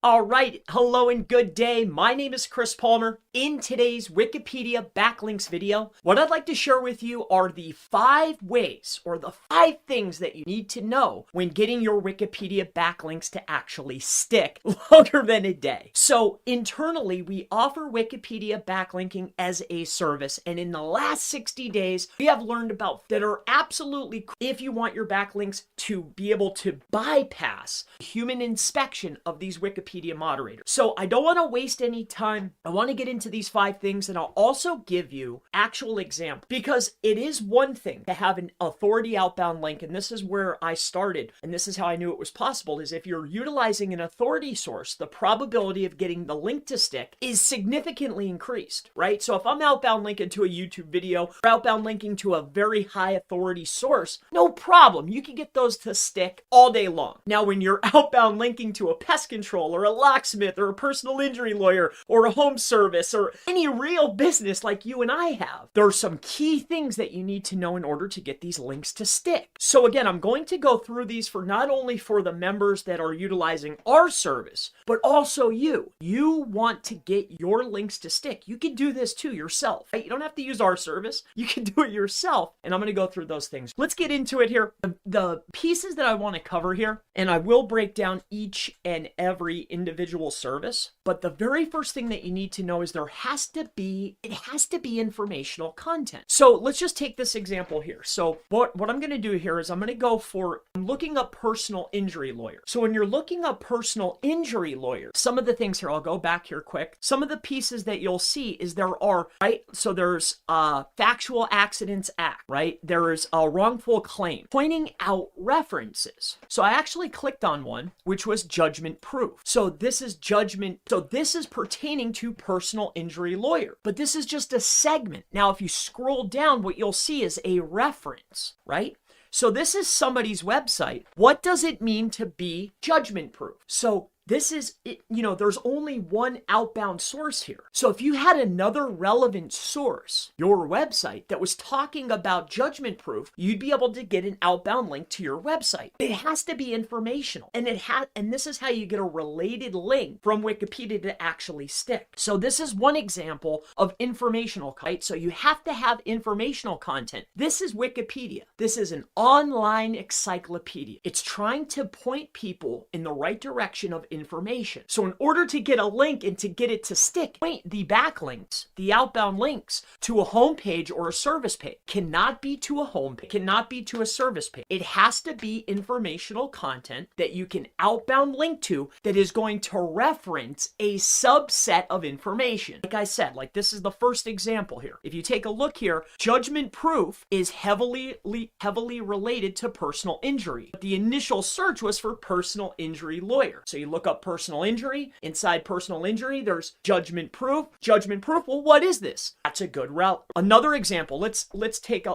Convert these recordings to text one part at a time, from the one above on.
All right, hello and good day. My name is Chris Palmer. In today's Wikipedia backlinks video, what I'd like to share with you are the 5 ways or the 5 things that you need to know when getting your Wikipedia backlinks to actually stick longer than a day. So internally, we offer Wikipedia backlinking as a service, and in the last 60 days, we have learned about that are absolutely if you want your backlinks to be able to bypass human inspection of these Wikipedia moderators. So I don't want to waste any time. I want to get into these 5 things, and I'll also give you actual examples, because it is one thing to have an authority outbound link, and this is where I started, and this is how I knew it was possible, is if you're utilizing an authority source, the probability of getting the link to stick is significantly increased, right? So if I'm outbound linking to a YouTube video or outbound linking to a very high authority source, no problem. You can get those to stick all day long. Now, when you're outbound linking to a pest control or a locksmith or a personal injury lawyer or a home service or any real business like you and I have, there are some key things that you need to know in order to get these links to stick. So again, I'm going to go through these for not only for the members that are utilizing our service, but also you. You want to get your links to stick. You can do this too yourself, right? You don't have to use our service. You can do it yourself. And I'm going to go through those things. Let's get into it here. The pieces that I want to cover here, and I will break down each and every individual service, but the very first thing that you need to know is it has to be informational content. So let's just take this example here. So what I'm going to do here is I'm looking up personal injury lawyer. So when you're looking up personal injury lawyer, some of the things here, I'll go back here quick. Some of the pieces that you'll see is so there's Factual Accidents Act, right? There is a wrongful claim, pointing out references. So I actually clicked on one, which was judgment proof. So this is pertaining to personal injury lawyer, but this is just a segment. Now, if you scroll down, what you'll see is a reference, right? So this is somebody's website. What does it mean to be judgment proof? So this is, there's only one outbound source here. So if you had another relevant source, your website, that was talking about judgment proof, you'd be able to get an outbound link to your website. It has to be informational. And this is how you get a related link from Wikipedia to actually stick. So this is one example of informational, right? So you have to have informational content. This is Wikipedia. This is an online encyclopedia. It's trying to point people in the right direction of information. So in order to get a link and to get it to stick, point the backlinks, the outbound links, to a home page or a service page. Cannot be to a home page, cannot be to a service page. It has to be informational content that you can outbound link to that is going to reference a subset of information. Like I said, like this is the first example here. If you take a look here, judgment proof is heavily related to personal injury. The initial search was for personal injury lawyer. So you look up personal injury. Inside personal injury, there's judgment proof. Judgment proof. Well, what is this? That's a good route. Another example. Let's take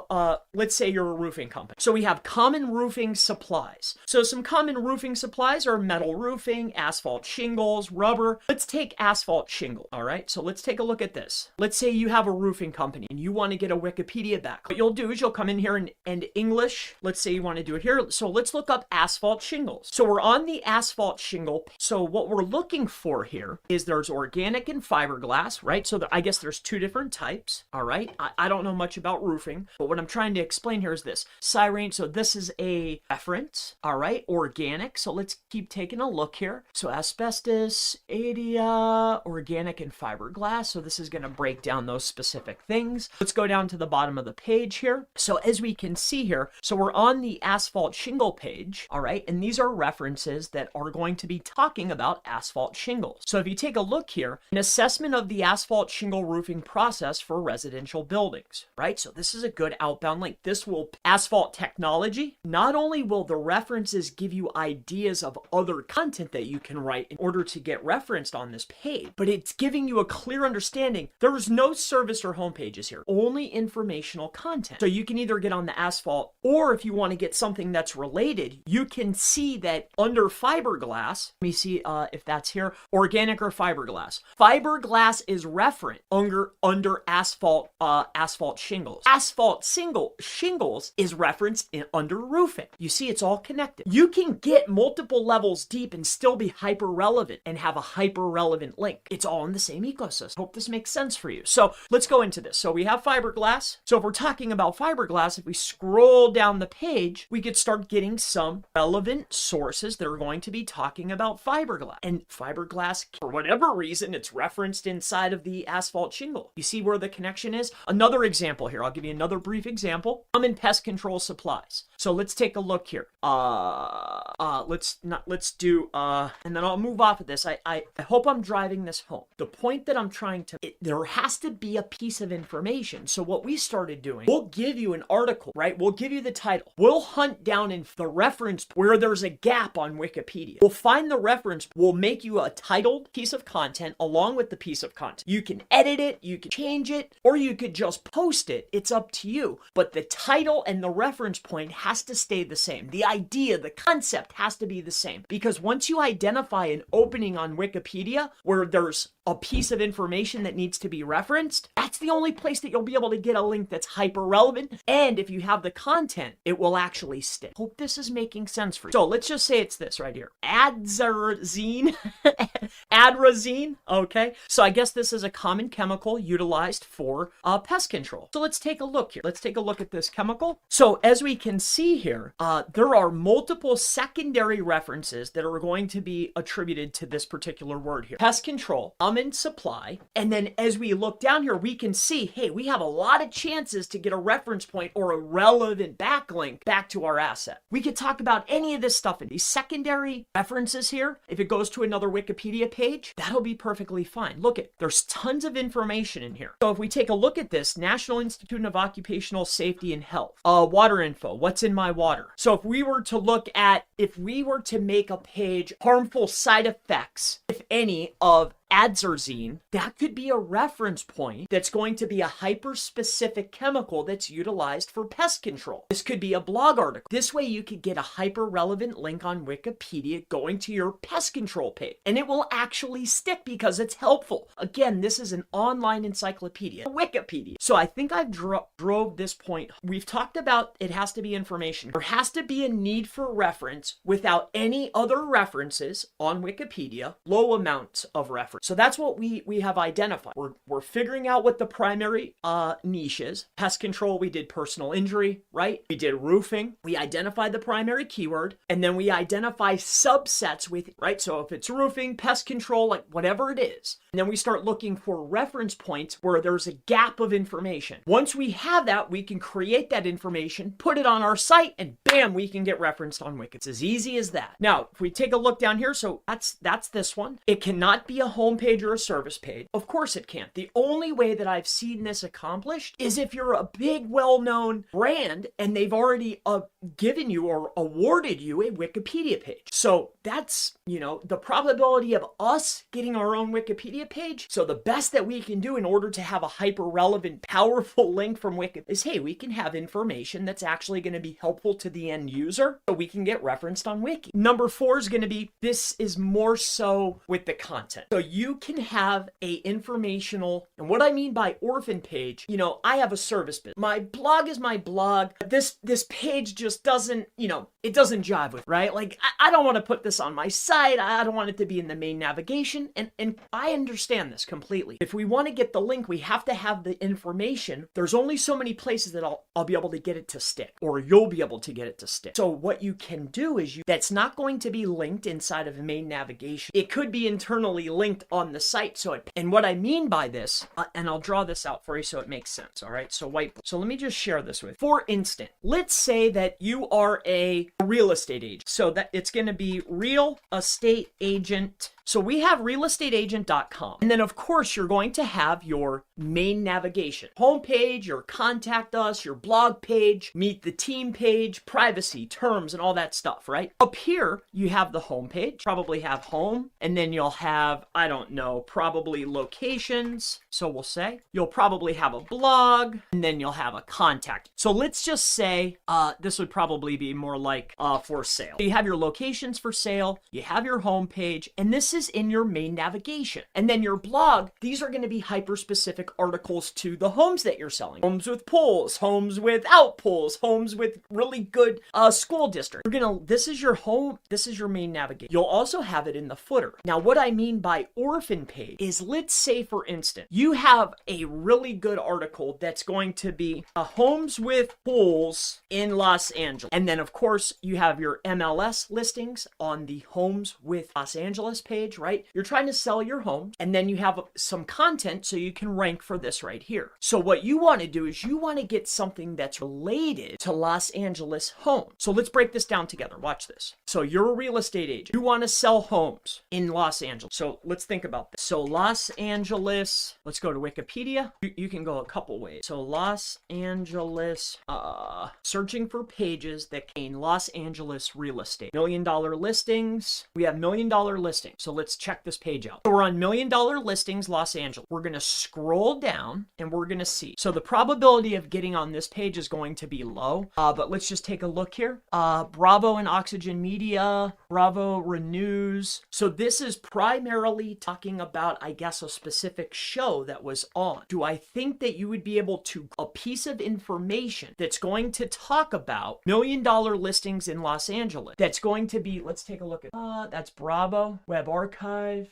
let's say you're a roofing company. So we have common roofing supplies. So some common roofing supplies are metal roofing, asphalt shingles, rubber. Let's take asphalt shingle. All right. So let's take a look at this. Let's say you have a roofing company and you want to get a Wikipedia back. What you'll do is you'll come in here and English. Let's say you want to do it here. So let's look up asphalt shingles. So we're on the asphalt shingle. So what we're looking for here is there's organic and fiberglass, right? So I guess there's 2 different types, all right? I don't know much about roofing, but what I'm trying to explain here is this. Siren, so this is a reference, all right? Organic, so let's keep taking a look here. So asbestos, ADIA, organic and fiberglass. So this is going to break down those specific things. Let's go down to the bottom of the page here. So as we can see here, so we're on the asphalt shingle page, all right? And these are references that are going to be talking about asphalt shingles. So if you take a look here, an assessment of the asphalt shingle roofing process for residential buildings, right? So this is a good outbound link. This will asphalt technology. Not only will the references give you ideas of other content that you can write in order to get referenced on this page, but it's giving you a clear understanding. There is no service or home pages here, only informational content. So you can either get on the asphalt, or if you want to get something that's related, you can see that under fiberglass, let me see if that's here. Organic or fiberglass. Fiberglass is referenced under asphalt shingles. Asphalt shingles is referenced under roofing. You see, it's all connected. You can get multiple levels deep and still be hyper relevant and have a hyper relevant link. It's all in the same ecosystem. Hope this makes sense for you. So let's go into this. So we have fiberglass. So if we're talking about fiberglass, if we scroll down the page, we could start getting some relevant sources that are going to be talking about fiberglass. And fiberglass, for whatever reason, it's referenced inside of the asphalt shingle. You see where the connection is? Another example here. I'll give you another brief example. I'm in pest control supplies. So let's take a look here. Let's do, and then I'll move off of this. I hope I'm driving this home. The point that I'm trying to, there has to be a piece of information. So what we started doing, we'll give you an article, right? We'll give you the title. We'll hunt down in the reference where there's a gap on Wikipedia. We'll find the reference. We'll make you a titled piece of content along with the piece of content. You can edit it, you can change it, or you could just post it. It's up to you. But the title and the reference point has to stay the same. The idea, the concept has to be the same. Because once you identify an opening on Wikipedia where there's a piece of information that needs to be referenced, that's the only place that you'll be able to get a link that's hyper relevant. And if you have the content, it will actually stick. Hope this is making sense for you. So let's just say it's this right here. Atrazine. Atrazine. Okay. So I guess this is a common chemical utilized for pest control. So let's take a look here. Let's take a look at this chemical. So as we can see here, there are multiple secondary references that are going to be attributed to this particular word here. Pest control, in supply. And then as we look down here, we can see, hey, we have a lot of chances to get a reference point or a relevant backlink back to our asset. We could talk about any of this stuff in these secondary references here. If it goes to another Wikipedia page, that'll be perfectly fine. Look at, there's tons of information in here. So if we take a look at this, National Institute of Occupational Safety and Health, water info, what's in my water? So if we were to look at, if we were to make a page, harmful side effects, if any, of Atrazine, that could be a reference point that's going to be a hyper-specific chemical that's utilized for pest control. This could be a blog article. This way you could get a hyper-relevant link on Wikipedia going to your pest control page. And it will actually stick because it's helpful. Again, this is an online encyclopedia, Wikipedia. So I think I've drove this point. We've talked about it has to be information. There has to be a need for reference without any other references on Wikipedia, low amounts of reference. So that's what we have identified. We're figuring out what the primary niche is. Pest control, we did personal injury, right? We did roofing. We identified the primary keyword, and then we identify subsets with, right? So if it's roofing, pest control, like whatever it is, and then we start looking for reference points where there's a gap of information. Once we have that, we can create that information, put it on our site, and bam, we can get referenced on Wiki. It's as easy as that. Now, if we take a look down here, so that's this one. It cannot be a home page or a service page. Of course it can't. The only way that I've seen this accomplished is if you're a big, well-known brand and they've already given you or awarded you a Wikipedia page. So that's, the probability of us getting our own Wikipedia page. So the best that we can do in order to have a hyper-relevant, powerful link from Wiki is, hey, we can have information that's actually going to be helpful to the end user so we can get referenced on Wiki. Number 4 is going to be, this is more so with the content. So you can have a informational, and what I mean by orphan page, I have a service business. My blog is my blog. This page just doesn't, it doesn't jive with, right? Like, I don't want to put this on my site. I don't want it to be in the main navigation. And I understand this completely. If we want to get the link, we have to have the information. There's only so many places that I'll be able to get it to stick, or you'll be able to get it to stick. So what you can do is that's not going to be linked inside of the main navigation. It could be internally linked on the site. And what I mean by this, and I'll draw this out for you so it makes sense. All right. So whiteboard. So let me just share this with you. For instance, let's say that you are a real estate agent. So that it's going to be real estate agent. So we have realestateagent.com. And then of course you're going to have your main navigation. Homepage, your contact us, your blog page, meet the team page, privacy, terms, and all that stuff, right? Up here, you have the homepage, probably have home, and then you'll have, I don't know, probably locations. So we'll say you'll probably have a blog, and then you'll have a contact. So let's just say this would probably be more like for sale. So you have your locations for sale, you have your homepage, and this is in your main navigation. And then your blog, these are going to be hyper-specific articles to the homes that you're selling. Homes with pools, homes without pools, homes with really good school district. This is your home, this is your main navigation. You'll also have it in the footer. Now, what I mean by orphan page is, let's say for instance, you have a really good article that's going to be homes with pools in Los Angeles. And then of course you have your MLS listings on the homes with Los Angeles page, right? You're trying to sell your home, and then you have some content so you can rank for this right here. So what you want to do is you want to get something that's related to Los Angeles homes. So let's break this down together. Watch this. So you're a real estate agent. You want to sell homes in Los Angeles. So let's think about this. So Los Angeles, let's go to Wikipedia. You can go a couple ways. So Los Angeles, searching for pages that contain Los Angeles real estate. $1 million listings. We have $1 million listings. So let's check this page out. So we're on $1 million listings, Los Angeles. We're going to scroll down and we're going to see. So the probability of getting on this page is going to be low, but let's just take a look here. Bravo and Oxygen Media, Bravo Renews. So this is primarily talking about, I guess, a specific show that was on. Do I think that you would be able to, a piece of information that's going to talk about $1 million listings in Los Angeles, that's going to be, let's take a look at, that's Bravo, Web Archive.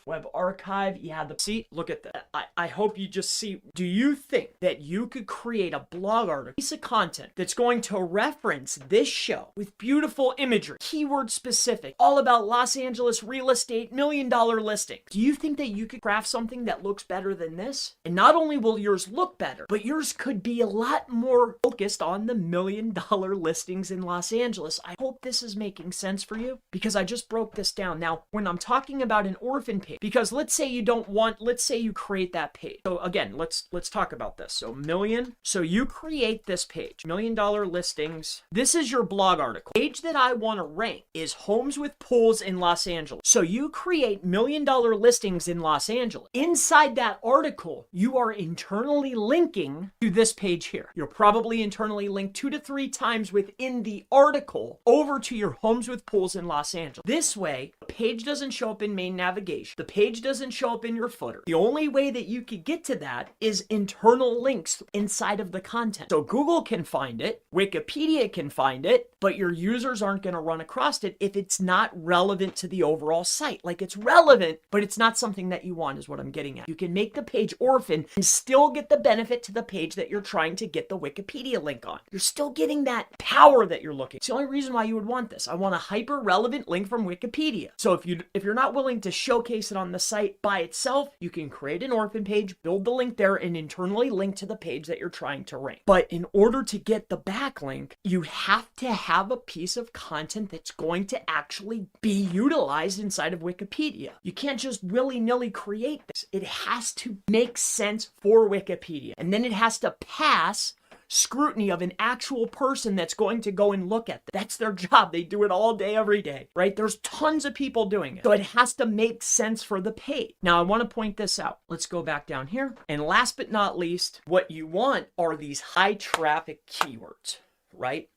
Yeah, look at that. I hope you just see, do you think that you could create a blog article, piece of content that's going to reference this show with beautiful imagery, keyword specific, all about Los Angeles real estate, $1 million listings? Do you think that you could craft something that looks better than this? And not only will yours look better, but yours could be a lot more focused on the $1 million listings in Los Angeles. I hope this is making sense for you, because I just broke this down. Now, when I'm talking about an orphan page, because let's say you create that page. So again, let's talk about this. So million, so you create this page, $1 million listings. This is your blog article. The page that I want to rank is homes with pools in Los Angeles. So you create $1 million listings in Los Angeles. Inside that article, you are internally linking to this page here. You're probably internally linked 2 to 3 times within the article over to your homes with pools in Los Angeles. This way, the page doesn't show up in main navigation. The page doesn't show up in your footer. The only way that you could get to that is internal links inside of the content. So Google can find it, Wikipedia can find it, but your users aren't going to run across it if it's not relevant to the overall site. Like, it's relevant, but it's not something that you want, is what I'm getting at. You can make the page orphan and still get the benefit to the page that you're trying to get the Wikipedia link on. You're still getting that power that you're looking. It's the only reason why you would want this. I want a hyper relevant link from Wikipedia. So if you're not willing to showcase it on the site by itself, you can create an orphan page, build the link there, and internally link to the page that you're trying to rank. But in order to get the backlink, you have to have a piece of content that's going to actually be utilized inside of Wikipedia. You can't just willy-nilly create this. It has to make sense for Wikipedia. And then it has to pass scrutiny of an actual person that's going to go and look at them. That's their job. They do it all day, every day, right? There's tons of people doing it. So it has to make sense for the page. Now, I want to point this out. Let's go back down here. And last but not least, what you want are these high traffic keywords, right?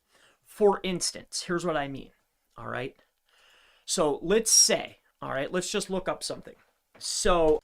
For instance, here's what I mean, all right? So let's say, all right, let's just look up something. So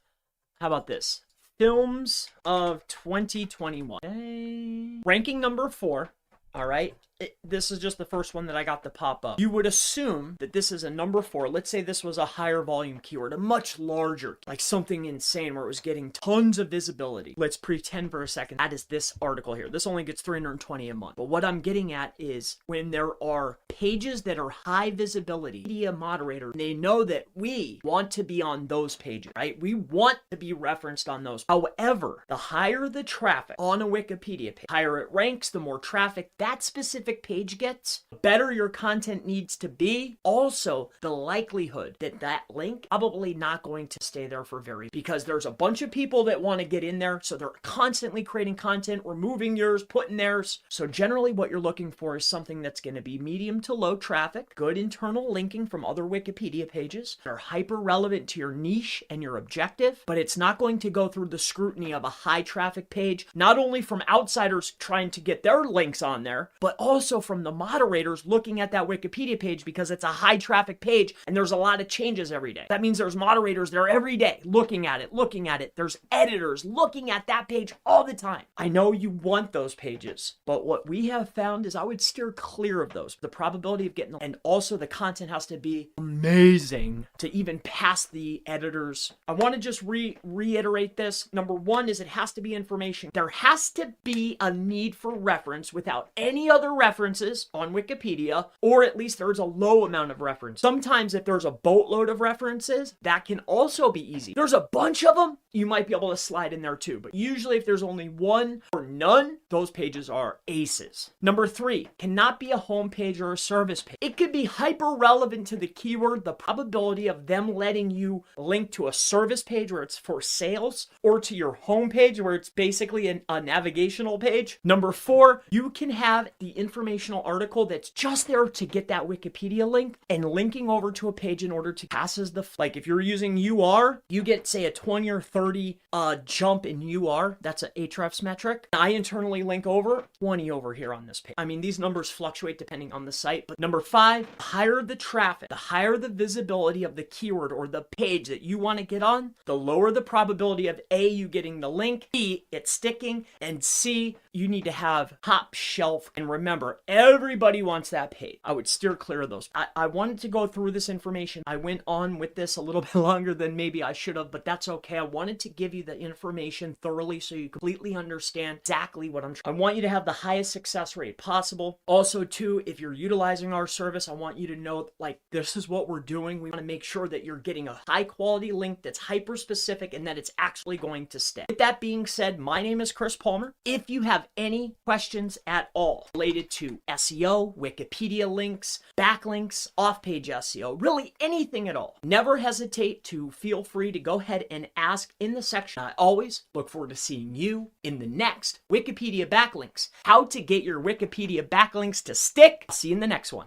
how about this? Films of 2021. Okay. Ranking number 4. All right. This is just the first one that I got to pop up. You would assume that this is a number 4. Let's say this was a higher volume keyword, a much larger, like something insane where it was getting tons of visibility. Let's pretend for a second that is this article here. This only gets 320 a month. But what I'm getting at is when there are pages that are high visibility, media moderator, they know that we want to be on those pages, right? We want to be referenced on those. However, the higher the traffic on a Wikipedia page, higher it ranks, the more traffic that that specific page gets, the better your content needs to be. Also, the likelihood that that link probably not going to stay there for very, because there's a bunch of people that want to get in there, so they're constantly creating content, removing yours, putting theirs. So generally what you're looking for is something that's going to be medium to low traffic, good internal linking from other Wikipedia pages that are hyper relevant to your niche and your objective, but it's not going to go through the scrutiny of a high traffic page, not only from outsiders trying to get their links on there, but also from the moderators looking at that Wikipedia page because it's a high traffic page and there's a lot of changes every day. That means there's moderators there every day looking at it. There's editors looking at that page all the time. I know you want those pages, but what we have found is I would steer clear of those. The probability of getting, and also the content has to be amazing to even pass the editors. I want to just reiterate this. Number one is it has to be information. There has to be a need for reference without any other references on Wikipedia, or at least there's a low amount of reference. Sometimes if there's a boatload of references, that can also be easy. There's a bunch of them, you might be able to slide in there too, but usually if there's only one or none, those pages are aces. Number three, cannot be a home page or a service page. It could be hyper relevant to the keyword. The probability of them letting you link to a service page where it's for sales, or to your home page where it's basically a navigational page. Number four, you can have the informational article that's just there to get that Wikipedia link and linking over to a page in order to passes the, like if you're using UR, you get say a 20 or 30 jump in UR. That's an Ahrefs metric. I internally link over 20 over here on this page. I mean, these numbers fluctuate depending on the site, but number five, the higher the traffic, the higher the visibility of the keyword or the page that you want to get on, the lower the probability of A, you getting the link, B, it sticking, and C, you need to have top shelf. And remember, everybody wants that page. I would steer clear of those. I wanted to go through this information. I went on with this a little bit longer than maybe I should have, but that's okay. I wanted to give you the information thoroughly so you completely understand exactly what I'm trying. I want you to have the highest success rate possible. Also too, if you're utilizing our service, I want you to know, like, this is what we're doing. We want to make sure that you're getting a high quality link that's hyper specific and that it's actually going to stay. With that being said, my name is Chris Palmer. If you have any questions at all related to SEO, Wikipedia links, backlinks, off-page SEO, really anything at all, never hesitate to feel free to go ahead and ask in the section. I always look forward to seeing you in the next Wikipedia backlinks. How to get your Wikipedia backlinks to stick. I'll see you in the next one.